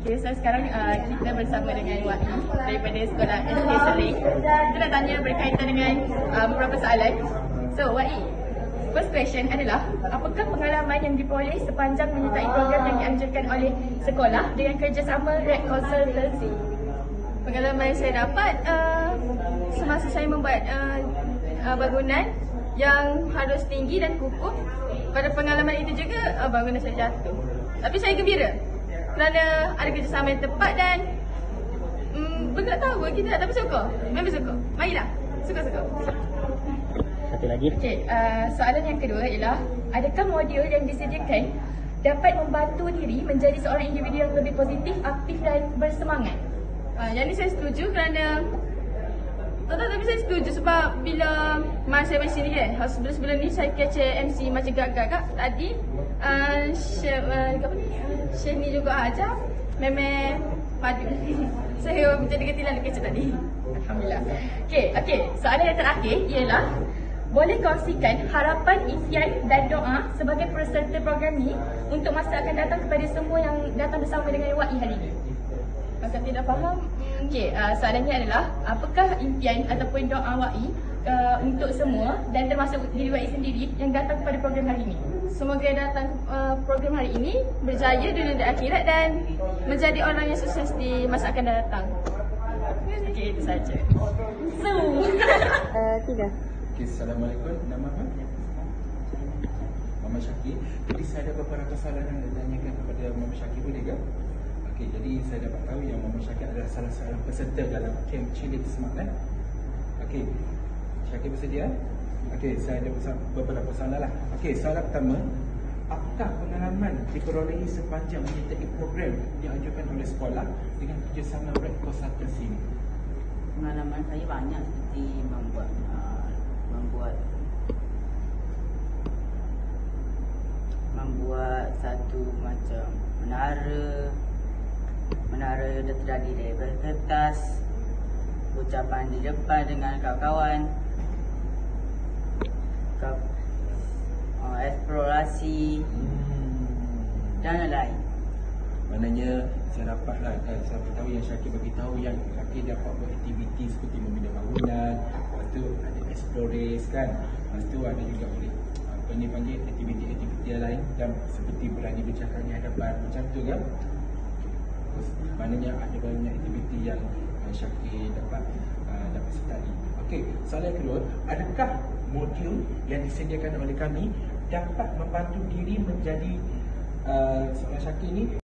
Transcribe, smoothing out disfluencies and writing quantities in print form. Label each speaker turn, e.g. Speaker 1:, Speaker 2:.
Speaker 1: Okay, so sekarang kita bersama dengan Wai daripada sekolah SD Sering. Kita nak tanya berkaitan dengan beberapa soalan. So Wai, first question adalah, apakah pengalaman yang diperoleh sepanjang menyertai program yang dianjurkan oleh sekolah dengan kerjasama Red Consultancy? Pengalaman yang saya dapat semasa saya membuat bangunan yang harus tinggi dan kukuh. Pada pengalaman itu juga bangunan saya jatuh. Tapi saya gembira kerana ada kerjasama yang tepat dan tak tahu kita tak, tapi suka. Memang suka. Marilah. Suka-suka.
Speaker 2: Satu lagi.
Speaker 1: Okey, soalan yang kedua ialah, adakah modul yang disediakan dapat membantu diri menjadi seorang individu yang lebih positif, aktif dan bersemangat? Yang ni saya setuju kerana tapi saya setuju sebab bila masa saya main sini kan, sebelum ni saya catch MC macam gagak tadi. Syeni juga ajar, memang padu. Saya menjadi ketilan dekat tadi. Alhamdulillah. Okey, soalan yang terakhir ialah, boleh kongsikan harapan, impian dan doa sebagai peserta program ni untuk masa akan datang kepada semua yang datang bersama dengan Wai hari ini? Kalau tidak faham, soalannya adalah, apakah impian ataupun doa Wai untuk semua dan termasuk diri Wai sendiri yang datang kepada program hari ini? Semoga datang program hari ini berjaya dunia dan akhirat dan menjadi orang yang sukses di masa akan datang. Okey, itu saja.
Speaker 2: Tidak.
Speaker 3: Okay, Assalamualaikum. Nama apa? Mama Syakir. Jadi saya ada beberapa soalan yang ditanyakan kepada Mama Syakir, boleh ke? Okey, jadi saya dapat tahu yang Mama Syakir adalah salah seorang peserta dalam camp Cilik Semangat. Okey, Syakir bersedia? Okey, saya ada beberapa soalan lah. Okey, soalan pertama, apakah pengalaman diperolehi sepanjang menyertai program dianjurkan oleh sekolah dengan kerjasama Red Consultancy ini?
Speaker 4: Pengalaman saya banyak, seperti membuat satu macam menara terdiri daripada kertas, ucapan di depan dengan kawan-kawan, eksplorasi dan lain-lain.
Speaker 3: Maknanya saya dapatlah, saya tahu yang Syakir beritahu yang Syakir dapat buat aktiviti seperti membina bangunan, lepas tu ada explorers kan, lepas tu ada juga boleh apa ni panggil aktiviti-aktiviti yang lain dan seperti berani bercakap di hadapan macam tu kan. Terus maknanya ada banyak aktiviti yang Syakir dapat sertai. Okey, soalan kedua, adakah modul yang disediakan oleh kami dapat membantu diri menjadi seorang Syakir ni